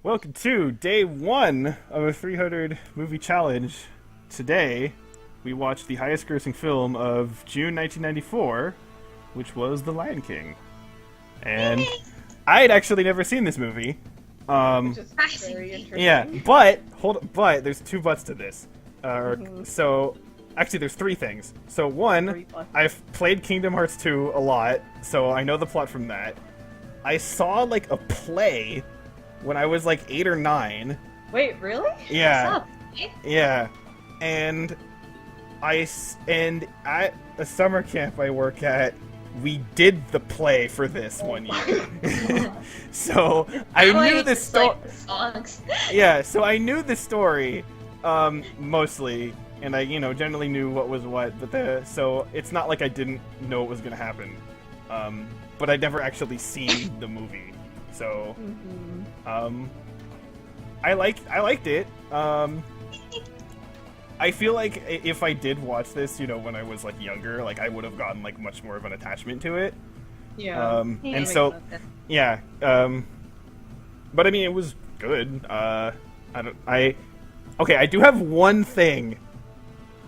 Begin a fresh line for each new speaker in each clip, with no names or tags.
Welcome to day one of a 300 movie challenge. Today, we watched the highest grossing film of June 1994, which was The Lion King. And I had actually never seen this movie.
Which is very interesting.
Yeah, but there's two buts to this. So, actually, there's three things. So, one,
Three buts.
I've played Kingdom Hearts 2 a lot, so I know the plot from that. I saw, like, a play when I was, like, 8 or 9.
Wait, really?
Yeah.
What's up?
Yeah, and at a summer camp I work at, we did the play for this one year. So I
Why
knew
you
the
just
story.
like the songs.
Yeah, so I knew the story, mostly, and I, generally knew what was what. So it's not like I didn't know what was gonna happen, but I'd never actually seen the movie. So, I liked it. I feel like if I did watch this, when I was like younger, like I would have gotten like much more of an attachment to it.
Yeah.
And so, yeah. But I mean, it was good. Okay, I do have one thing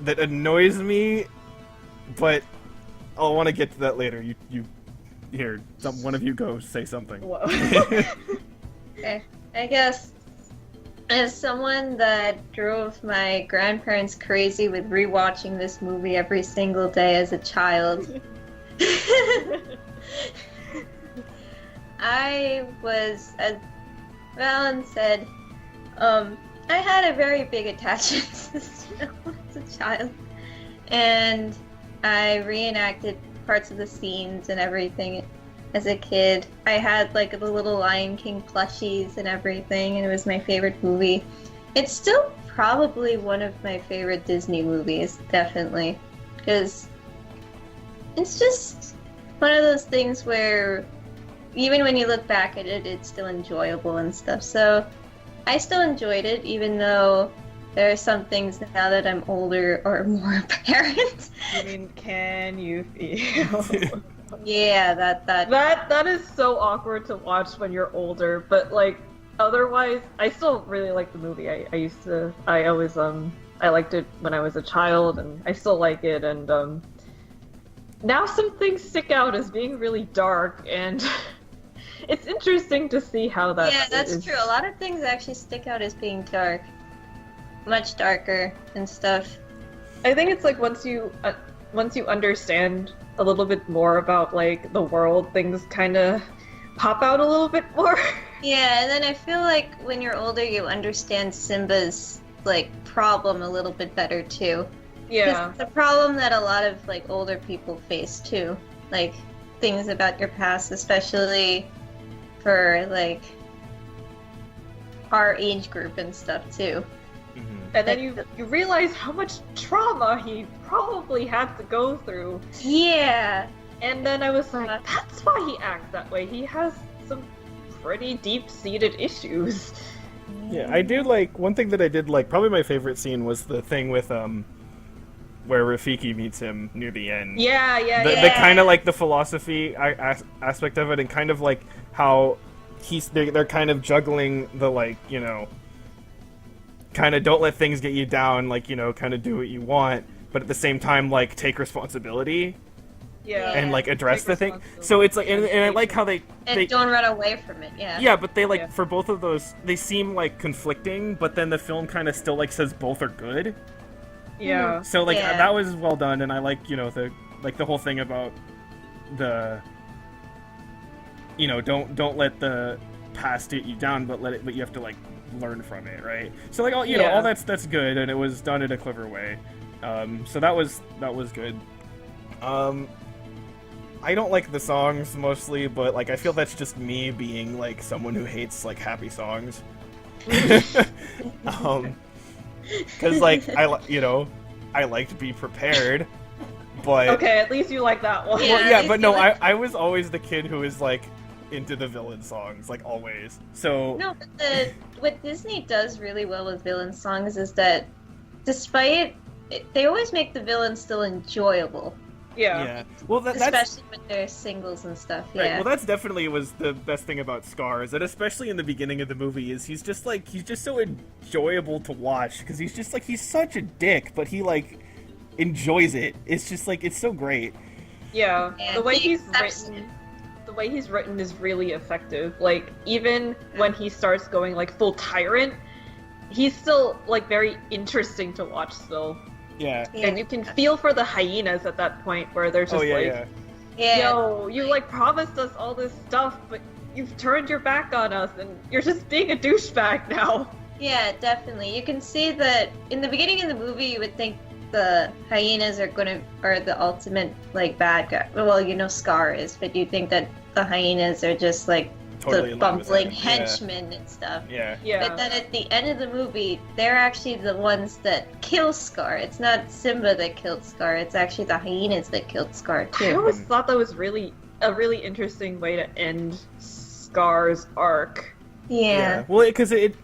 that annoys me, but I'll want to get to that later. One of you go say something.
Whoa.
Okay. I guess as someone that drove my grandparents crazy with rewatching this movie every single day as a child, I was, as Valen said, I had a very big attachment to this film as a child, and I reenacted parts of the scenes and everything as a kid. I had like the little Lion King plushies and everything, and it was my favorite movie. It's still probably one of my favorite Disney movies, definitely, because it's just one of those things where even when you look back at it, it's still enjoyable and stuff. So I still enjoyed it, even though there are some things now that I'm older or more apparent.
I mean, can you feel?
Yeah,
That is so awkward to watch when you're older, but like otherwise, I still really like the movie. I always I liked it when I was a child, and I still like it. And now some things stick out as being really dark, and it's interesting to see how that.
Yeah, that's
is.
true. A lot of things actually stick out as being dark, much darker and stuff.
I think it's like once you understand a little bit more about like the world, things kind of pop out a little bit more.
Yeah, and then I feel like when you're older, you understand Simba's like problem a little bit better too.
Yeah.
It's a problem that a lot of like older people face too, like things about your past, especially for like our age group and stuff too.
And then you realize how much trauma he probably had to go through.
Yeah.
And then I was like, that's why he acts that way. He has some pretty deep-seated issues.
Yeah, I do like one thing that I did like. Probably my favorite scene was the thing with where Rafiki meets him near the end.
Yeah.
The kind of like the philosophy aspect of it, and kind of like how they're kind of juggling the like kind of don't let things get you down, like kind of do what you want, but at the same time like take responsibility
Yeah.
and like address
Take
the thing.
responsibility.
So it's like, and I like how they
Don't run away from it. Yeah.
yeah, but they like
Yeah.
for both of those they seem like conflicting, but then the film kind of still like says both are good.
Yeah.
So like
Yeah.
that was well done, and I like the whole thing about the don't let the past get you down, but you have to like learn from it, right? So like all
Yeah.
all that's good, and it was done in a clever way. So that was good. I don't like the songs mostly, but like I feel that's just me being like someone who hates like happy songs. Because like I like to be prepared, but
Okay, at least you like that one.
Yeah.
well, yeah,
I
but
feel
no,
like-
I was always the kid who was like into the villain songs, like always. So
No, but what Disney does really well with villain songs is that despite they always make the villain still enjoyable.
Yeah.
Well, that's
Especially with their singles and stuff.
right.
Yeah.
Well, that's definitely was the best thing about Scar, is that especially in the beginning of the movie, is he's just so enjoyable to watch because he's such a dick, but he like enjoys it. It's just like it's so great.
Yeah.
And
The way
he
he's
accepts
written. The way he's written is really effective. Like, even when he starts going like full tyrant, he's still like very interesting to watch still.
Yeah.
Yeah.
And you can feel for the hyenas at that point where they're just
Oh yeah,
like,
yeah.
Yeah.
yo, you like promised us all this stuff, but you've turned your back on us and you're just being a douchebag now.
Yeah, definitely. You can see that in the beginning of the movie, you would think the hyenas are the ultimate like bad guy. Well, you know Scar is, but you think that the hyenas are just like
Totally
the
in line with
bumbling
that.
henchmen and stuff.
Yeah.
Yeah.
But then at the end of the movie, they're actually the ones that kill Scar. It's not Simba that killed Scar. It's actually the hyenas that killed Scar
I
too.
always thought that was really a really interesting way to end Scar's arc.
Yeah.
Well, because it's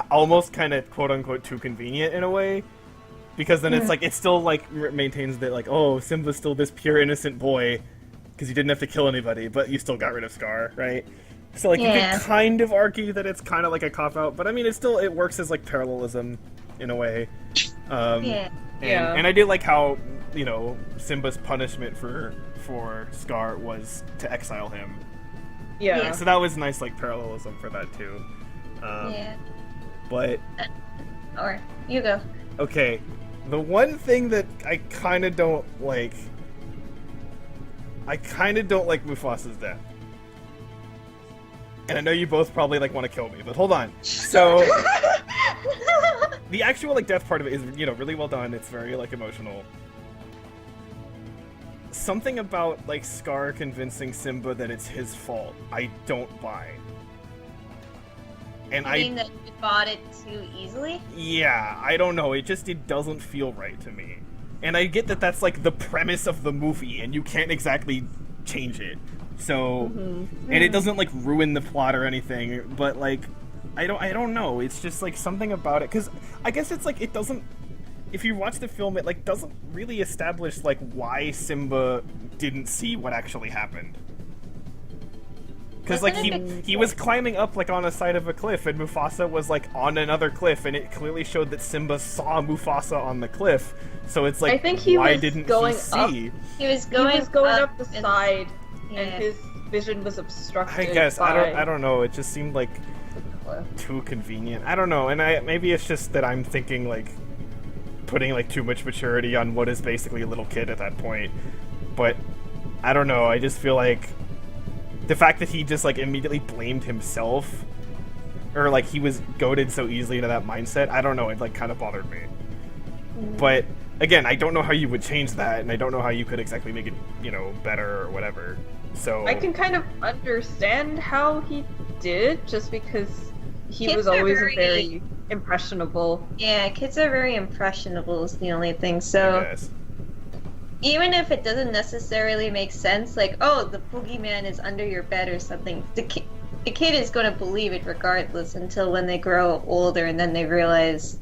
almost kind of quote unquote too convenient in a way, because then it's like it still like maintains that like, oh, Simba's still this pure innocent boy because he didn't have to kill anybody, but you still got rid of Scar, right? So like you
Yeah.
could kind of argue that it's kind of like a cop out, but I mean it works as like parallelism in a way.
Yeah.
Yeah.
And I did like how Simba's punishment for Scar was to exile him.
Yeah.
Yeah.
So that was nice like parallelism for that too.
Yeah.
But
Or you go.
okay, the one thing that I kind of don't like Mufasa's death. And I know you both probably like want to kill me, but hold on. So the actual like death part of it is really well done. It's very like emotional. Something about like Scar convincing Simba that it's his fault, I don't buy. And
You mean that you bought it too easily?
yeah, I don't know. It doesn't feel right to me. And I get that that's like the premise of the movie, and you can't exactly change it. So, and it doesn't like ruin the plot or anything. But like, I don't know. It's just like something about it, because I guess it's like it doesn't. If you watch the film, it like doesn't really establish like why Simba didn't see what actually happened. Because like he was climbing up like on a side of a cliff, and Mufasa was like on another cliff, and it clearly showed that Simba saw Mufasa on the cliff. So it's like,
I think he
why
was
didn't
going
he see?
He was
He
going,
was going up the
and-
side,
Yeah.
and his vision was obstructed.
I guess
by...
I don't know. It just seemed like too convenient. I don't know, and maybe it's just that I'm thinking like putting like too much maturity on what is basically a little kid at that point. But I don't know. I just feel like the fact that he just like immediately blamed himself, or like he was goaded so easily into that mindset. I don't know. It like kind of bothered me. But again, I don't know how you would change that, and I don't know how you could exactly make it better or whatever. So
I can kind of understand how he did, just because he
Kids
was
are
always
very-
a very impressionable.
Yeah, kids are very impressionable is the only thing.
I
So
guess.
even if it doesn't necessarily make sense, like, oh, the boogeyman is under your bed or something, the kid is going to believe it regardless until when they grow older and then they realize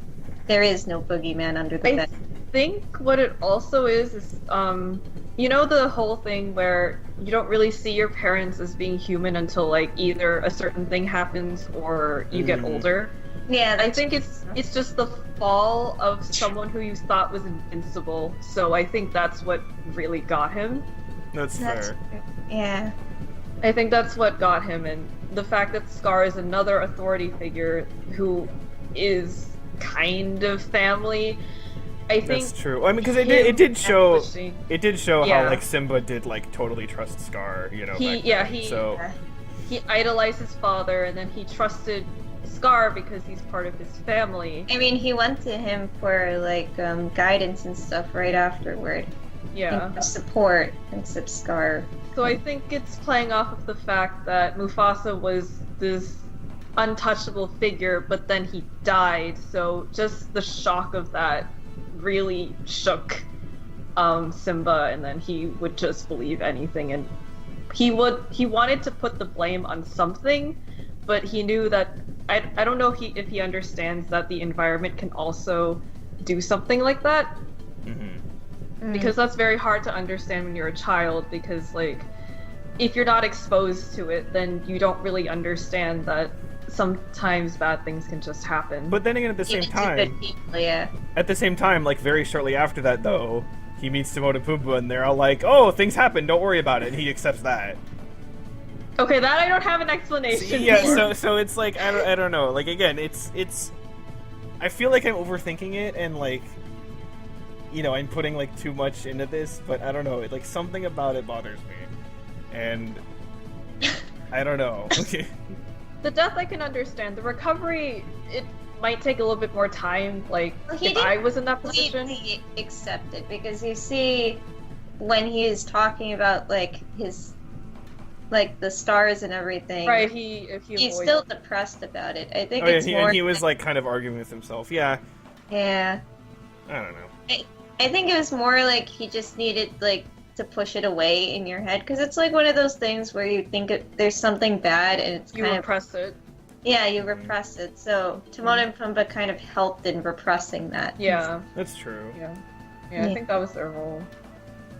there is no boogeyman under the
I
bed.
think what it also is the whole thing where you don't really see your parents as being human until like either a certain thing happens or you get older.
Yeah,
I
that's,
think it's just the fall of someone who you thought was invincible. So I think that's what really got him.
That's
that's
fair.
yeah.
I think that's what got him, and the fact that Scar is another authority figure who is kind of family. I think
That's true. I mean, because
him
it did show
establishing-
how
Yeah.
like Simba did like totally trust Scar,
He-
back
yeah,
then.
he-
So
he idolized his father, and then he trusted Scar because he's part of his family.
I mean, he went to him for like guidance and stuff right afterward.
Yeah.
And for support, except Scar.
So I think it's playing off of the fact that Mufasa was this untouchable figure, but then he died. So just the shock of that really shook Simba, and then he would just believe anything, and he wanted to put the blame on something, but he knew that I don't know if he understands that the environment can also do something like that.
mhm.
because that's very hard to understand when you're a child, because like if you're not exposed to it, then you don't really understand that sometimes bad things can just happen.
But then again, at the same
Even to good
time,
people, yeah.
at the same time, like very shortly after that, though, he meets Timon and Pumbaa, and they're all like, "Oh, things happen. Don't worry about it." And he accepts that.
Okay, that I don't have an explanation
Yeah,
for.
so it's like I don't know. Like again, it's I feel like I'm overthinking it, and like, you know, I'm putting like too much into this, but I don't know. Like something about it bothers me, and I don't know.
The death I can understand. The recovery, it might take a little bit more time. Like
Well, he
if
didn't
I was in that position.
completely accept it, because you see when he's talking about like his like the stars and everything,
Right, if he
he's
avoids
still depressed about it. I think
Oh, yeah,
it's
he,
more
and he was like kind of arguing with himself. Yeah,
yeah.
I don't know.
I think it was more like he just needed like to push it away in your head, because it's like one of those things where you think there's something bad and it's
you
kind of
repress it.
yeah, you repress it. So Timon and Pumbaa kind of helped in repressing that.
Yeah,
That's true.
yeah, yeah. I
Yeah.
think that was their role.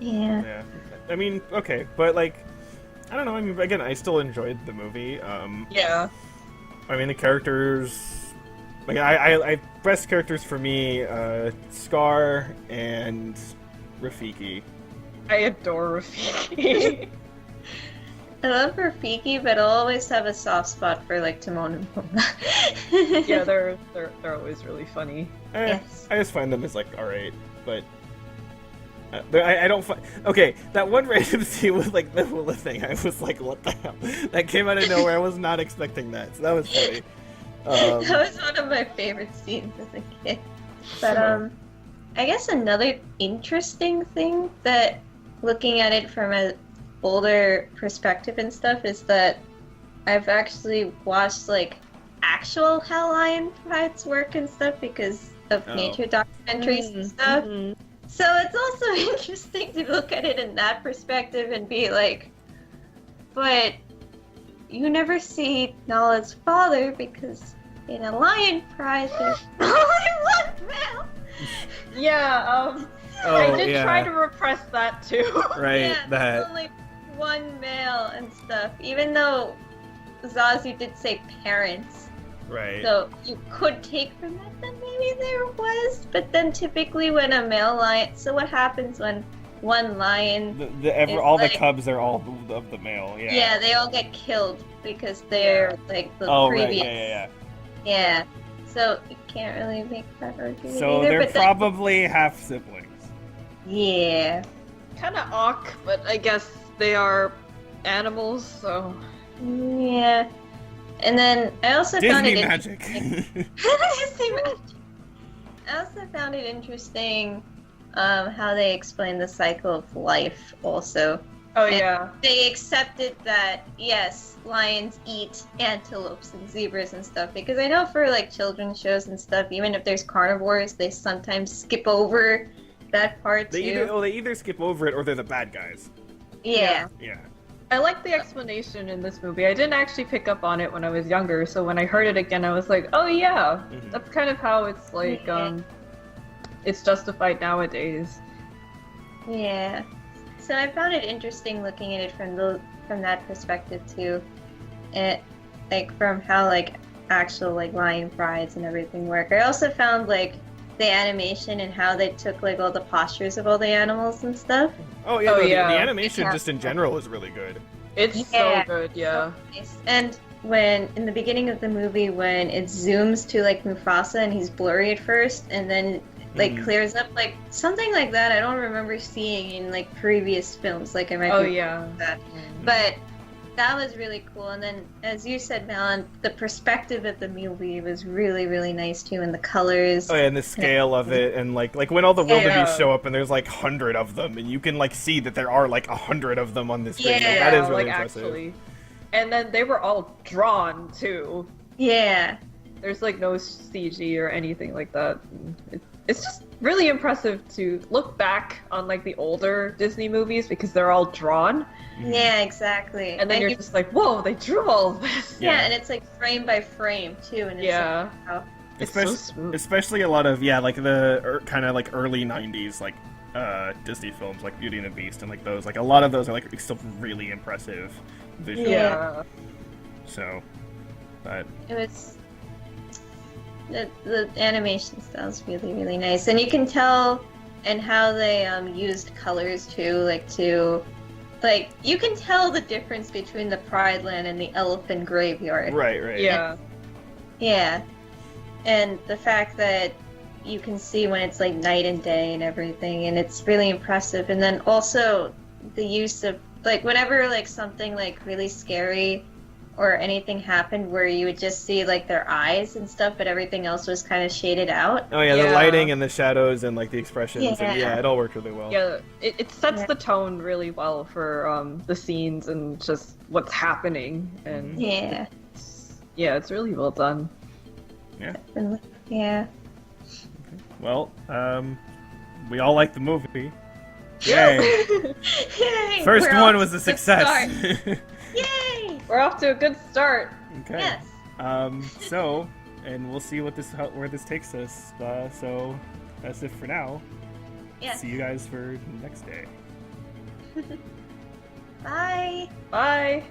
Yeah.
Yeah, I mean, okay, but like, I don't know. I mean, again, I still enjoyed the movie.
Yeah.
I mean, the characters. Like, I best characters for me, Scar and Rafiki.
I adore Rafiki.
I love Rafiki, but I'll always have a soft spot for like Timon and Pumbaa.
Yeah, they're always really funny.
Yes.
I just find them as like alright, but I don't find. Okay, that one random scene with like the hula thing, I was like, what the hell? That came out of nowhere. I was not expecting that, so that was funny.
That was one of my favorite scenes as a kid. But I guess another interesting thing that, looking at it from an older perspective and stuff, is that I've actually watched like actual Hell Lion Pride's work and stuff because of nature documentaries and stuff.
Mm-hmm.
So it's also interesting to look at it in that perspective and be like, but you never see Nala's father because in a lion pride there's only one male.
Yeah, I did try to repress that too.
Right,
Yeah, there's only one male and stuff, even though Zazu did say parents.
right.
So you could take from that maybe there was, but then typically when a male lion, so what happens when one lion, it's
all
like-
the cubs are all of the male. Yeah.
yeah, they all get killed because they're like the
Oh right.
previous.
Yeah.
Yeah. So you can't really make that argument
So
either,
they're
but then-
probably half siblings.
yeah.
Kind of awk, but I guess they are animals, so.
Yeah. And then I also found
Disney
it
magic.
Disney magic. I also found it interesting how they explain the cycle of life also.
Oh
And
yeah.
They accepted that, yes, lions eat antelopes and zebras and stuff, because I know for like children's shows and stuff, even if there's carnivores, they sometimes skip over that part
they
too.
either skip over it or they're the bad guys.
Yeah.
Yeah.
I like the explanation in this movie. I didn't actually pick up on it when I was younger, so when I heard it again, I was like, oh yeah,
Mhm.
that's kind of how it's like, it's justified nowadays.
Yeah. So I found it interesting looking at it from that perspective too. It like from how like actual like lion prides and everything work. I also found like the animation and how they took like all the postures of all the animals and stuff.
Oh yeah.
Oh,
no, the-
yeah.
The animation
Yeah.
just in general is really good.
It's
Yeah.
so good, yeah.
Nice. And when in the beginning of the movie when it zooms to like Mufasa and he's blurry at first and then like
Mhm.
clears up like something like that I don't remember seeing in like previous films, like I might
Oh
be
yeah.
that. But that was really cool. And then, as you said, Malin, the perspective of the movie was really, really nice too, and the colors.
Oh yeah, and the scale of it, and like when all the wildebeest
Yeah.
show up, and there's like 100 of them, and you can like see that there are like 100 of them on the screen. Like,
Yeah,
that is really
like
impressive.
actually. And then they were all drawn too.
Yeah,
There's like no CG or anything like that. It's just really impressive to look back on like the older Disney movies because they're all drawn,
Mhm.
yeah, exactly.
and then you're just like, whoa, they drew all of this.
yeah, and it's like frame by frame too, and it's
Yeah.
like, how
It's so
especially,
smooth.
especially a lot of like the kind of like early 90s like Disney films like Beauty and the Beast and like those. Like a lot of those are like still really impressive visually.
Yeah.
So, but
It was the animation style's really really nice, and you can tell and how they used colors too, like you can tell the difference between the Pride Land and the Elephant Graveyard.
right.
Yeah.
Yeah, and the fact that you can see when it's like night and day and everything, and it's really impressive. And then also the use of like whenever like something like really scary or anything happened where you would just see like their eyes and stuff, but everything else was kind of shaded out.
Oh yeah, the
Yeah.
lighting and the shadows and like the expressions. And,
Yeah.
yeah, it all worked really well.
Yeah, it sets
Yeah.
the tone really well for the scenes and just what's happening, and
Yeah,
it's really well done.
yeah.
Well, we all liked the movie.
Yeah.
Yay!
Yay!
First
We're
one
off
was a
to good
success.
start. Yay!
We're off to a good start.
Okay.
Yes.
So, and we'll see where this takes us. So, that's it for now.
Yes.
See you guys for next day.
Bye.
Bye.